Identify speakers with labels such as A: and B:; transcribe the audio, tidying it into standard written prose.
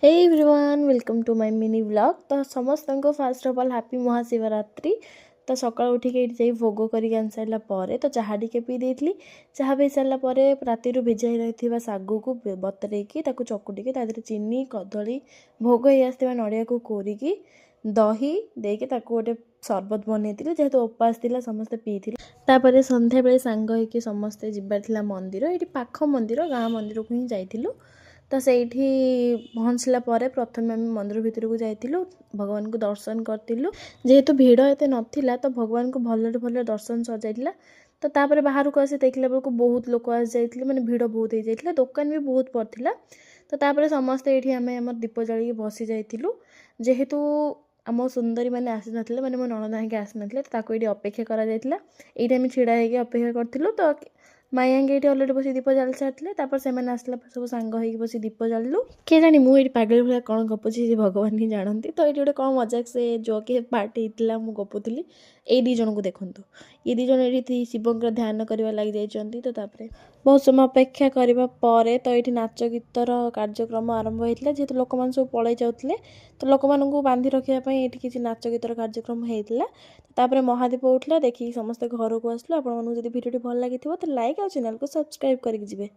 A: Hey everyone welcome to my mini vlog. तो समस्त को first of all happy Mahashivratri. तो सकाल उठिक ये भोग करके आनी सारा पर तो चाहा टी पी देती। चाहा पी सारापर राति भिजाई रही सागु को बतरईकी चकुटिकी तादेह चीनी कदली भोग हो आसवा नड़िया को कोरिकी दही देकी गोटे सरबत बनई जेहेतु उपास थी समस्ते पीते संध्या बेले सांग होइकी समस्ते जबार मंदिर ये पाख मंदिर गाँ मंदिर को ही जाइलु। तो सेठी पहुँचला प्रथम आम मंदिर भितर को जाइलु भगवान को दर्शन करूँ जेहेतु भीड़ एत नाला तो भगवान को भल भल दर्शन सजाइला। तो तापर बाहर को आसी देखला बेलू बहुत लोक आसी जाइए मैंने भीड़ बहुत हो जाता दुकान भी बहुत पड़ता। तो तापर समस्ते ये आम दीप जाड़ी बसी जाइलु जेहेतु आम सुंदरी मैंने आसी ना मैंने मो नणंद आगे आसी ना ये अपेक्षा कराइला ये आम छिड़ा होगी अपेक्षा करूँ। तो माइंगे ये अलरेडी बस दीप जाली सारी से आसला सब सांग हो बस दीप जालु किए जानी मुझे पागल भाया कौन गपुची भगवान ही जानती। तो ये गोटे कौन मजाक से जो कि पार्ट होता मुझे गपुली ये दी जन को देखूँ ये दी जन ये शिवंकर ध्यान करने लगी जाइए। तो तापर बहुत समय अपेक्षा करने पर तो ये नाच गीतर कार्यक्रम आरंभ होता जेहेतु लोक मैंने सब पलि जाते तो लोक मानू बांधि रखापी ये किसी नाच गीतर कार्यक्रम होता। तापर महादीप उठला देखिए समस्ते घर को आसलु। आपको भिडियो भल लगी तो लाइक और चैनल को सब्सक्राइब करके जी।